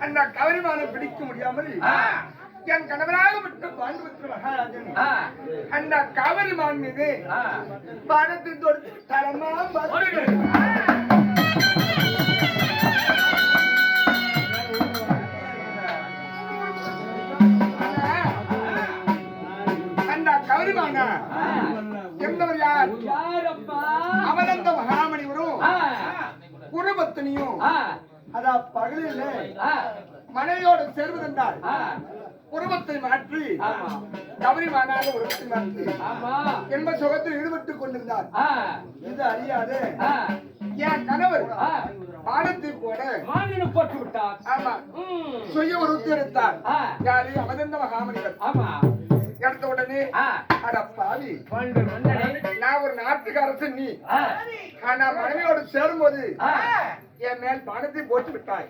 அந்த கவரிமானை பிடிக்க முடியாமல் என் கணவராக விட்டு பாண்டுபுத்திர மகாராஜன் அந்த கவரிமான் மீது பானத்தை தொடுத்து தரமா அந்த கவரிமான என்பவர் யார்? அவனந்த மகாமணிவரும் குருபத்தினியும் அதா பகலில் மனைவியோடு சேர்வதென்றால் உருவத்தை மாற்றி கவரிமானாக உருவத்தை மாற்றி என்ப சுகத்தில் ஈடுபட்டுக் கொண்டிருந்தார். இது அறியாது என் கணவர் பாடத்தை போட்டு விட்டார். ஆமா, சுய உருவத்தை எடுத்தார். யாரு? அவதந்த மகாமணிவர். எடுத்த உடனே அட பாவி, நான் ஒரு நாட்டுக்கு அரசு, நீ நான் மனைவியோடு சேரும்போது என் மேல் பானத்தை போட்டு விட்டாய்.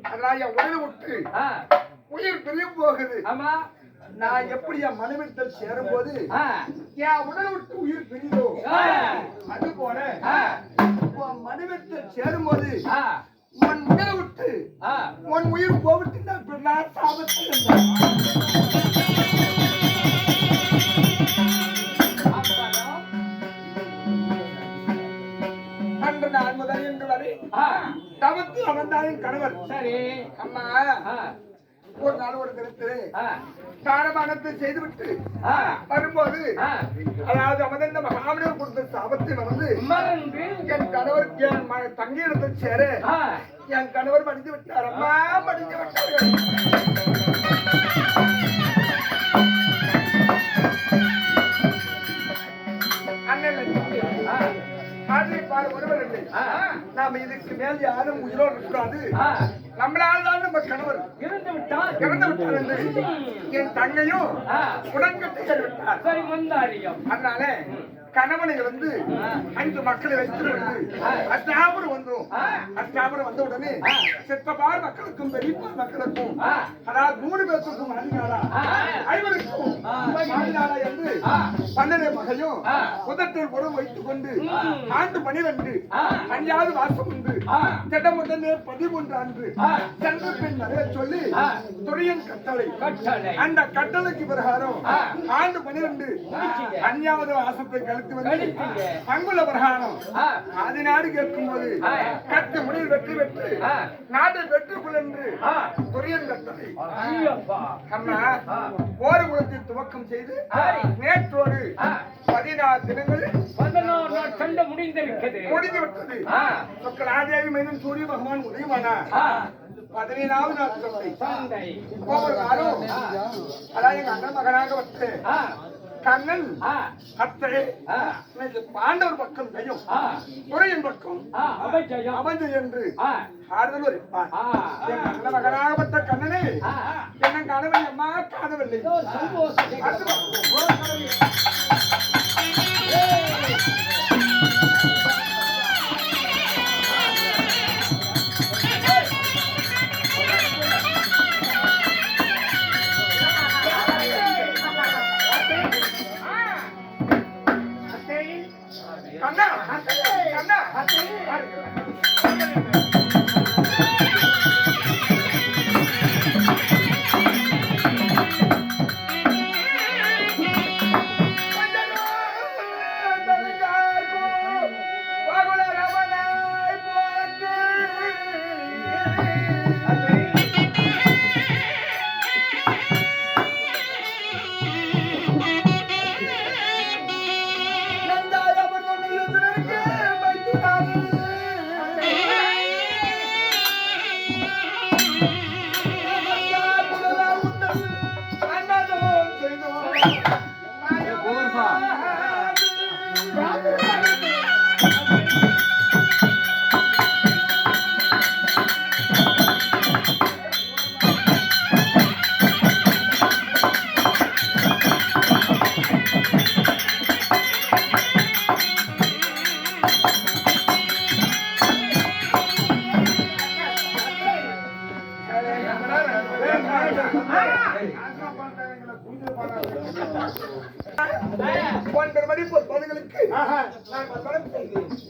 அதனால என் உடலை விட்டு உயிர் பிரிய போகுது. நான் எப்படி என் மனைவிடத்தில் சேரும் போது என் உடலை விட்டு உயிர் பிரிதோ, அது போல மனைவிடத்தில் சேரும் போது உன் உடலை விட்டு உன் உயிர் போவிட்டு நான் சாபத்தில் அன்று நான் முதல் என்று வரை தவத்து அவன்தான் கணவர். சரி அம்மா, ஒரு நாள் ஒரு தினத்தில் தானமானத்தை செய்துவிட்டு வரும்போது, அதாவது அவன் மகாமணியர் கொடுத்த சாபத்தை வந்து என் கணவர் என் தங்கியிடத்தை சேர என் கணவர் மடிந்து விட்டார். அம்மா, மடிந்து விட்டார்கள். ஒருவர் இல்லை, நாம இதுக்கு மேல் யாரும் உயிரோடு இருக்காது. நம்மளால்தான் நம்ம கணவர் இறந்து விட்டார் என்று என் தங்கையும் உடன்கட்டை விட்டார். அதனால கணவனை வந்து 5 மக்களை வைத்து அஷ்டாபுரம் வந்தோம். அஷ்டாபுரம் வந்த உடனே சித்தப்பார் மக்களுக்கும் பெரியப்பார் மக்களுக்கும், அதாவது 3 பேருக்கும் மணிநாளா 5க்கும் மணிநாளா என்று 12 மகையும் முதற்றில் உறவு வைத்துக் கொண்டு ஆண்டு 12 5வது வாசம் உண்டு திட்டமுடனே 13 அன்று சென்று பின் நிறைய சொல்லி துரியன் கட்டளை. அந்த கட்டளைக்கு பிரகாரம் ஆண்டு 12 5வது வாசத்தை கழித்து அங்குள்ள பிரகாரம் அது நாடு கேட்கும் போது கட்டு முடிவில் வெற்றி பெற்று நாட்டை பெற்றுக்கொள் என்று துரியன் கட்டளை. அம்மா, போர் குலத்தில் துவக்கம் செய்து நேற்றோடு 14 தினங்கள் 14 நாள் சண்டை முடிந்து விட்டது. சொக்கலாதேவி மீதும் சூரிய பகவான் உதயமானார். 17வது நாள் சண்டை. ஒவ்வொரு நாளும் அதாவது எங்க அண்ணன் மகனாக வந்து கண்ணன் அத்தை பாண்டவர் பக்கம் ஜெயம், துறையின் பக்கம் அபஜயம் என்று ஆறுதல் இருப்பார். என் மகனாகப்பட்ட கண்ணனை என்ன காணவில்லை, அம்மா காணவில்லை.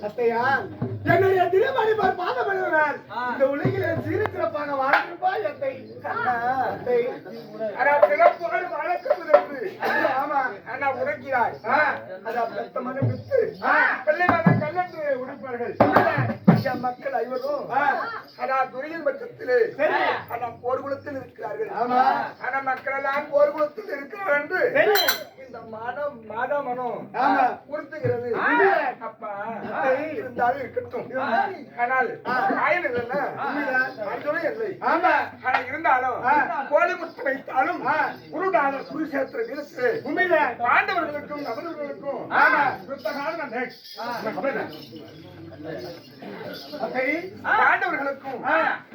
அத்தையா என்னை ஆனால் இந்த உலகிலே சீரச்சிறப்பாக வாழ்ந்திருப்பாய் அத்தை. அத்தை சிறப்போடு வழக்குவது ஆமா அண்ணா உரைக்கிறாய் அதான் பெத்த மனம் வித்து பிள்ளை மனம் கல்லன்று உடைப்பார்கள் மக்கள் ஐவரும் ஆனா துறையின் பட்சத்திலே ஆனா போர்க்குளத்தில் இருக்கிறார்கள் ஆனா மக்கள் எல்லாம் போர்க்குளத்தில் இருக்கிறார் என்று இந்த மனம் உறுத்துகிறது. அப்பா இருந்தாலும் இருக்கட்டும் ஆனால் ஆயன் இல்லைன்னா அர்ஜுனும் இல்லை. ஆனா இருந்தாலும் கோழி முட்டை வைத்தாலும் குருடான குருஷேத்திர வீரத்து உண்மையில பாண்டவர்களுக்கும் கவர்வர்களுக்கும் பாண்டவர்களுக்கும்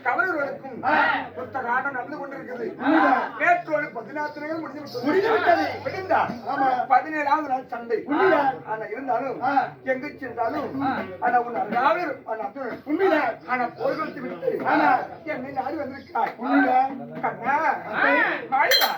கவர்வர்களுக்கும் புத்தகாலம் நடந்து கொண்டிருக்கிறது. நேற்றோடு 14 நாள் முடிந்துவிட்டது. 17ஆவது நாள் சண்டை. ஆனா இருந்தாலும் எங்கு சென்றாலும் ஆனா உன் அருகாமல் உண்மையில ஆனா போர்வெடுத்து விட்டு ஆனா என்னை நாடி வந்திருக்கிறாய். கண்ணா வாழ்வா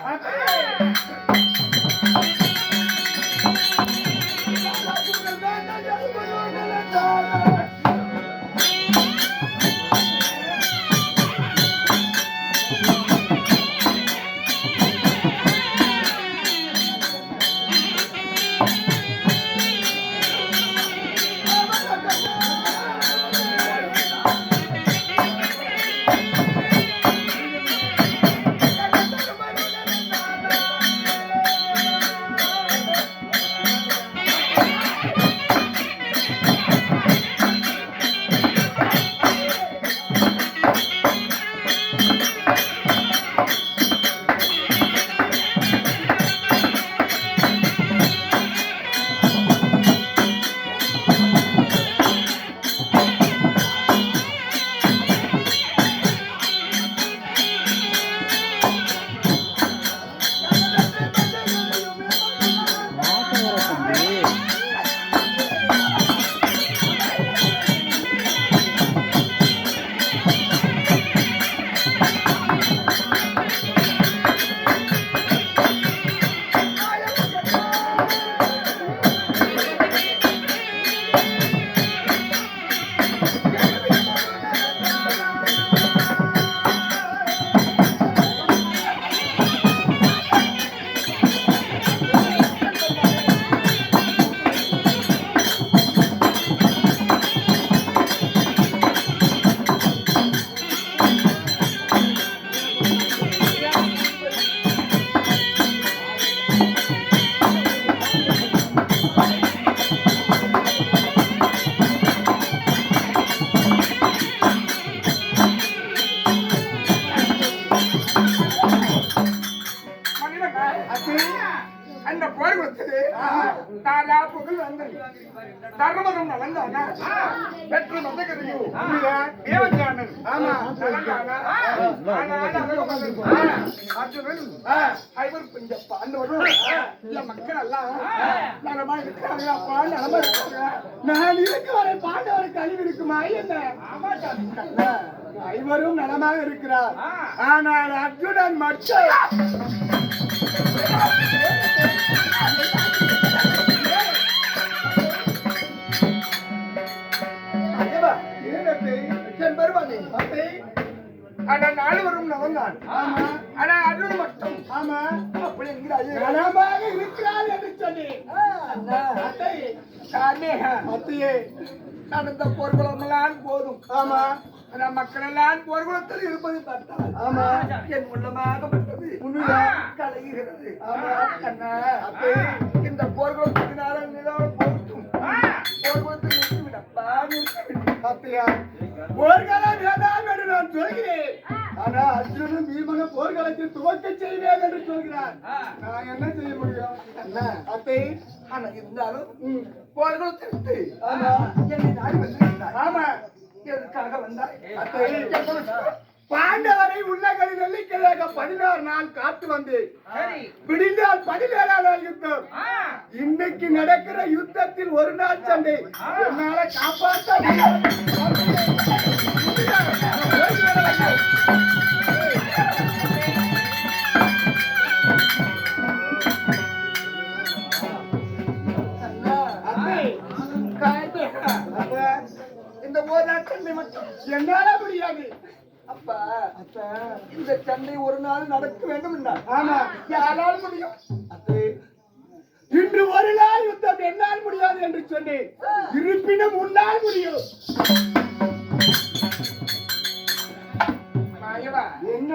அந்த போர் கொடுத்தது தாலா புகழ் வந்தது தர்மபுரம் நடந்தானா பெற்று மதகதையும் தேவஞானன் அர்ஜுனன் ஐவர் கொஞ்சம் பாண்டவரும் இல்ல மக்கள் எல்லாம் நலமா இருக்கிறாங்களாப்பா நலமா இருக்காங்க. நான் இருக்க வரை பாண்டவருக்கு அழிவு இருக்குமா என்ன? ஐவரும் நலமாக இருக்கிறார். ஆனால் அர்ஜுனன் மட்டும் நால்வரும் நவந்தான். ஆனா அர்ஜுனன் மட்டும் அப்படி நலமாக இருக்கிறார் என்று சொல்லி நடந்த போர்க்குளமெல்லாம் போதும். ஆமா மக்கள் எல்லாம் போர்க்குளத்தில் இருப்பது பார்த்தால் ஆமா என் உள்ளமாகப்பட்டது கலகுகிறது. இந்த போர்க்குளத்தினால போட்டும் போர்க்குளத்தில் நிறுத்திவிடப்பா போர்க்களம் வேண்டாம் என்று நான் சொல்கிறேன். ஆனா அர்ஜுனன் பீமனை போர்க்களத்தில் துவக்க செய்வேன் என்று சொல்கிறார். நான் என்ன செய்ய முடியும் அத்தை? ஆனா இருந்தாலும் போர்க்களத்திற்கு என்னை நாடி வந்திருக்கிறார். ஆமா எதுக்காக வந்தார்? பாண்டவரை உள்ளங்களில் நெல்லிக்கிழக 16 நாள் காத்து வந்து பிடிந்தால் 17ஆம் நாள் யுத்தம். இன்னைக்கு நடக்கிற யுத்தத்தில் ஒரு நாள் சண்டை என்னால காப்பாற்ற இந்த ஒரு நாள் சண்டை மட்டும் என்னால முடியாது. அப்பா இந்த சண்டை ஒரு நாள் நடக்க வேண்டும் என்றால் ஆமா, யாரால் முடியும்? இன்று ஒரு நாள் யுத்தம் என்னால் முடியாது என்று சொன்னேன். இருப்பினும் உன்னால் முடியும். என்ன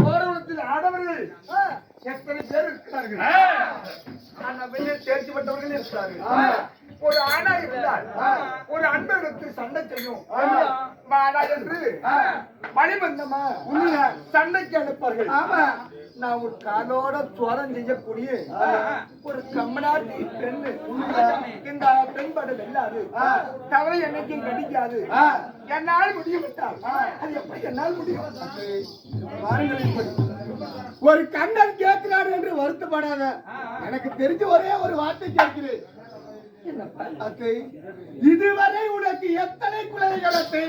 போராட்டத்தில் ஆடவர்கள் எத்தனை பேர் இருக்கிறார்கள்? ஆனால் வெளியில் தேர்ச்சி பெற்றவர்கள் இருக்கிறார்கள். ஒரு ஆணா இருந்தால் ஒரு அன்பருக்கு சண்டை செய்யும் மாடா என்று மணிபந்தமா சண்டைக்கு அனுப்பார்கள். ஆமா, நான் ஒரு காலோட சோரம் செய்யக்கூடிய ஒரு கம்மநாட்டி பெண்ணு. இந்த பெண்பாடு வெல்லாது, தவறை என்னைக்கும் கடிக்காது. என்னால் முடியும் விட்டால் அது எப்படி என்னால் முடியும்? ஒரு கண்ணன் கேட்கிறார் என்று வருத்தப்படாத. எனக்கு தெரிஞ்ச ஒரே ஒரு வார்த்தை கேட்கிறேன். அத்தை, இதுவரை உனக்கு எத்தனை குழந்தைகள் அத்தை?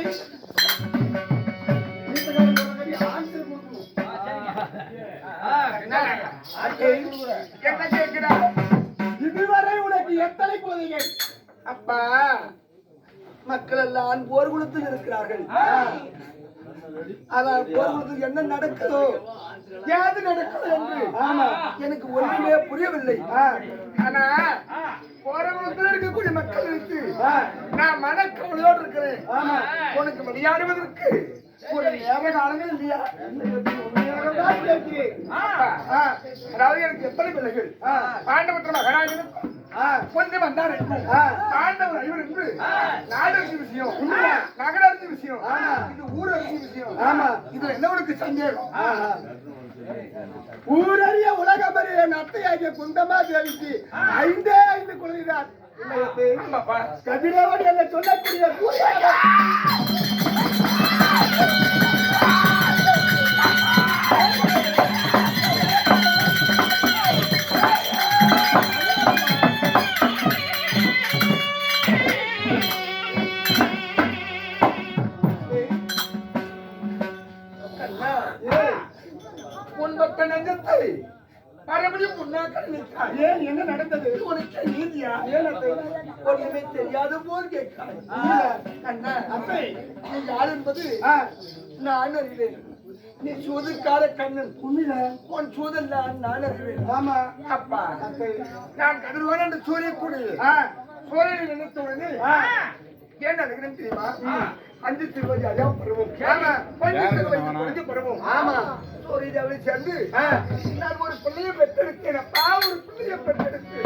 என்ன கேட்கிறார்? இதுவரை உனக்கு எத்தனை குழந்தைகள்? அப்பா, மக்கள் எல்லாம் போர் குளத்தில் இருக்கிறார்கள். அதான் போர் குளத்தில் என்ன நடக்குதோ ஏது நடக்குது என்று எனக்கு ஒன்றுமே புரியவில்லை. ஆனா போற குளத்தில் இருக்கக்கூடிய மக்களுக்கு நான் மனக்கவலையோடு இருக்கிறேன். உனக்கு விளையாடுவதற்கு ஒரு நேர காலங்கள் இல்லையா? அதாவது எனக்கு எத்தனை பிள்ளைகள்? பாண்டவற்ற மகனாக கொஞ்சம் வந்தார் ஆண்டவர் ஐவர் என்று நாடரசி விஷயம், நகரரசி விஷயம், இது ஊரரசி விஷயம். ஆமா, இது என்னவனுக்கு சந்தேகம்? ஊரறிய உலகமறிய என் அத்தையாகிய குந்தமா தேவிக்கு 5 குழந்தைதான். கதிரவன் என்ன சொல்லக்கூடிய உன்பட்ட நெஞ்சத்தை மறுபடியும் ஏன் என்ன நடந்தது? உனக்கு நீதியா? ஒன்றுமே தெரியாத போல் கேட்காய். அப்பை, நீ யார் என்பது நான் அறிவேன். நீ சூதுக்கார கண்ணன். உன் சூதல்ல நான் அறிவேன். ஆமா அப்பா, நான் கதிர்வான் என்று சூரியக்கூடிய சூரியனை நினைத்த உடனே ஏன் அழுகிறேன் தெரியுமா? 5 திருவதி அஜா பருவம், பருவம். ஆமா, சூரியனை சேர்ந்து நான் ஒரு பிள்ளையை பெற்றெடுத்தேன். அப்பா, ஒரு பிள்ளையை பெற்றெடுத்தேன்.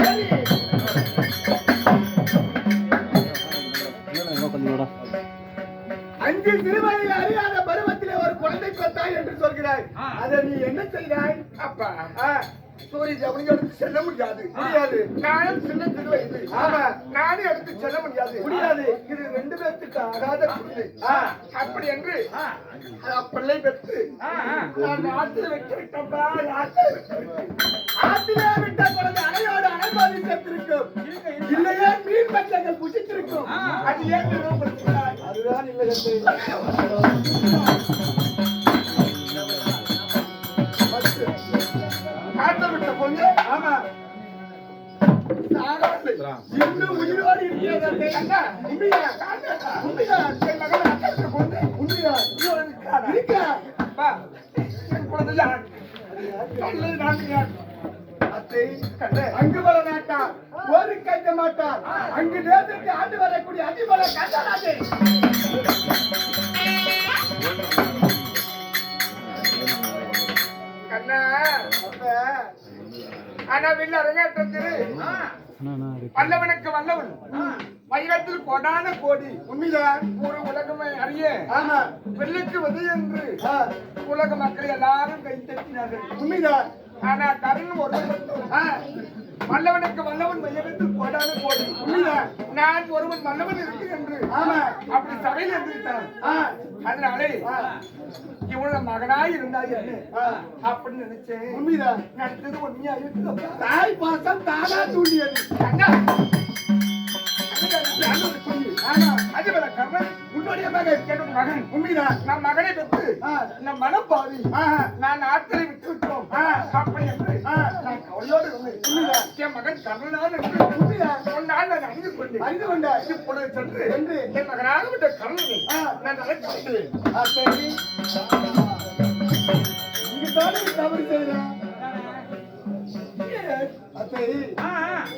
5 திருவதியில் அறியாத பருவத்திலே ஒரு குழந்தை பெற்றாய் என்று சொல்கிறாய். அதை நீ என்ன செய்தாய்? அப்பா, சூரிய அவனுக்கு செல்ல முடியாது. நானும் சின்ன திருவயது. ஆமா, நானே எடுத்து செல்ல முடியாது. இது 2 பேருக்கு ஆகாத குழந்தை. அப்படி என்று பிள்ளை பெற்று நான் ஆற்றில் வைக்க விட்டப்பா. ஆற்றிலே விட்ட குழந்தை அணையோடு அணைபாதி சேர்த்திருக்கும். இல்லையே மீன் பச்சைகள் புசித்திருக்கும். அது ஏன் நிறுவப்படுத்தினாய்? அதுதான் இல்லை. விட்ட பொண்ணு ஆமா இன்னும் உயிரோடு இருக்கிறது. அங்கு வர மாட்டார், ஒரு கேட்க மாட்டார். அங்கு தேசத்துக்கு ஆண்டு வரக்கூடிய அதிபல கண்டனாதே. கண்ணா, ஆனா வில்ல அரங்கேற்றத்திரு வல்லவனுக்கு வல்லவன், வைரத்தில் கொடான கோடி. உண்மைதான், ஒரு உலகமே அறிய வெள்ளுக்கு விதை என்று உலக மக்கள் எல்லாரும் கை தட்டினார்கள். உண்மைதான். ஆனா கரண் ஒரு வல்லவனுக்கு வல்லவன் வைரத்தில் கொடான கோடி. உண்மைதான், நான் ஒருவன் வல்லவன் இருக்கு என்று அப்படி சபையில் இருந்துட்டான். அதனாலே இவனோட மகனாய் இருந்தாய் அப்படின்னு நினைச்சேன். உண்மைதான், நடத்தது உண்மையா இருக்கு. தாய் பாசம் தானா தூண்டியது. அது கடகல கர்ணன் உன்னுடைய மகன் என்னுடைய மகன் உண்மைதான். நம் மகனை பெற்று நம் மனப்பாவி நான் ஆற்றலை விட்டு விட்டோம் அப்படி என்று நான் கவலையோடு இருந்தேன். என் மகன் கர்ணனான் என்று உன்னால் நான் அறிந்து கொண்டேன். இப்பொழுது சென்று என் மகனாக விட்ட கர்ணனை நான் அழைக்கிறேன். இங்குதானே தவறு செய்கிறேன். அத்தை,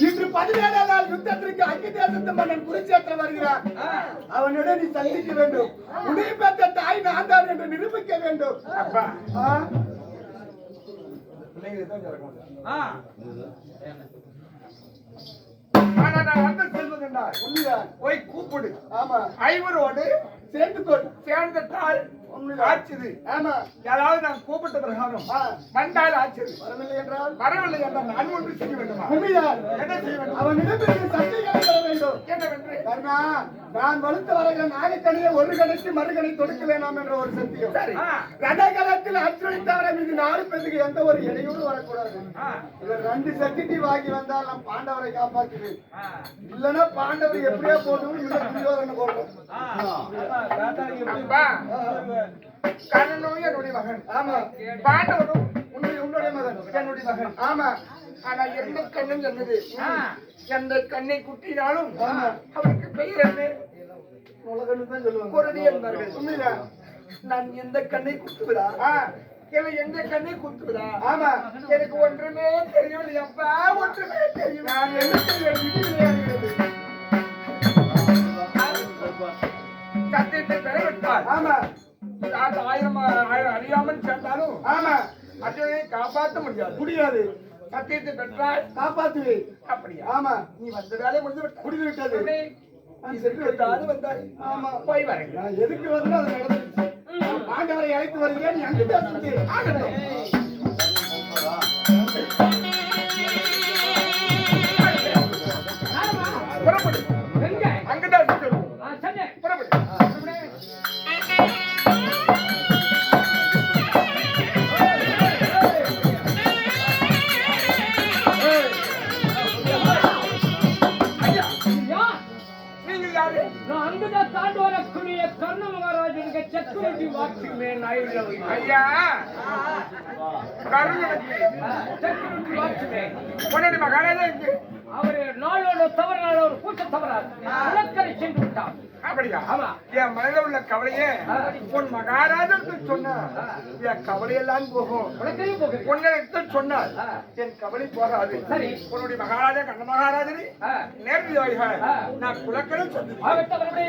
இன்று 17ஆம் நாள் யுத்தத்திற்கு அந்நிய தேசத்து மன்னன் குருச்சேத்திரம் வருகிறான். அவனுடன் நீ சந்திக்க வேண்டும். உடைய பெற்ற தாய் நான் தான் என்று நிரூபிக்க வேண்டும். அப்பா நான் வந்து செல்வதென்றால் உண்மைதான். போய் கூப்பிடு. ஆமா, ஐவரோடு சேர்ந்து கொள். சேர்ந்துட்டால் ஆச்சுது. ஆமா, யாராவது நான் கூப்பிட்ட பிரகாரம் வந்தால் ஆச்சுது. வரவில்லை என்றால் நான் ஒன்று செய்ய வேண்டுமா? உண்மைதான். என்ன செய்ய வேண்டும்? அவனிடமிருந்து சட்டைகளை பெற வேண்டும். என்னவென்று? கர்ணா, நான் வலுத்து வருகிற நாகக்கணியை ஒரு கணைக்கு மறுகணை தொடுக்க வேண்டாம் என்ற ஒரு சத்தியம். சரி. ரதகலத்தில் அச்சுறுத்தவரை மீது 4 பேருக்கு எந்த ஒரு இடையூறு வரக்கூடாது. இவர் 2 சக்தி வாங்கி வந்தால் நம் பாண்டவரை காப்பாற்றுவேன். இல்லன்னா பாண்டவர் எப்படியோ போடுவோம், இல்ல துரியோதனை போடுவோம். அப்பா, கர்ணனும் என்னுடைய மகன். ஆமா, பாண்டவனும் உன்னுடைய மகன் என்னுடைய மகன். ஆமா. ஆனா எந்த கண்ணும் என்னது? எந்த கண்ணை குட்டினாலும் ஆமா. அவருக்கு பெயர் என்ன? உலகன்னு தான் சொல்லுவாங்க. குருதி என்பார்கள். உண்மைதான். நான் எந்த கண்ணை குத்துவதா? இல்லை எந்த கண்ணை குத்துவதா? ஆமா, எனக்கு ஒன்றுமே தெரியவில்லை அப்பா, ஒன்றுமே தெரியும். நான் என்ன செய்ய சத்தியத்தை பெறவிட்டால் ஆமா, நான் 1000 அறியாமல் சேர்ந்தாலும் ஆமா, அதை காப்பாற்ற முடியாது. சத்தியத்தை பெற்றால் காப்பாற்றுவேன். அப்படியா? ஆமா, நீ வந்ததாலே முடிந்து விட்டாய். முடிந்து விட்டது. நீ சென்று விட்டாது வந்தாய். ஆமா, போய் வரேன். நான் எதுக்கு வந்து அது நடந்துச்சு. பாண்டவரை அழைத்து வருகிறேன். நீ அங்கு பேசுறது ஆகட்டும். புறப்படு. அங்கதான் சொல்லுவோம். புறப்படு. ஐயா, நீங்கள் யாரு? நான் அங்குதான் தாண்டு வரக்கூடிய கர்ண மகாராஜனுக்கு செக்யூரிட்டி வாட்ச்மேன் ஐயா, கருணனுக்கு செக்யூரிட்டி வாட்ச்மேன் உன்னுடைய மகாராஜா இருக்கு. அவரு நாளோட தவறான ஒரு கூட்ட தவறார் விளக்கரை சென்று விட்டார். அப்படியா? ஆமா. என் மனதில் உள்ள கவலையே உன் மகாராஜனுக்கு சொன்னா என் கவலையெல்லாம் போகும். உனக்கையும் போகிறேன். உன்னிடத்து சொன்னால் என் கவலை போகாது. சரி. உன்னுடைய மகாராஜா கண்ண மகாராஜனை நேர்மையாக நான் குலக்கணும் சொன்னேன். ஆகட்டவர்களே,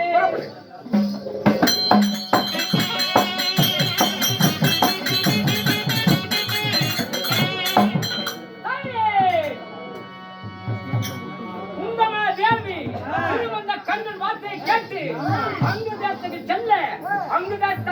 கண்ணன் வார்த்தையை கேட்டு அங்கு தேசத்துக்கு செல்ல அங்குதான்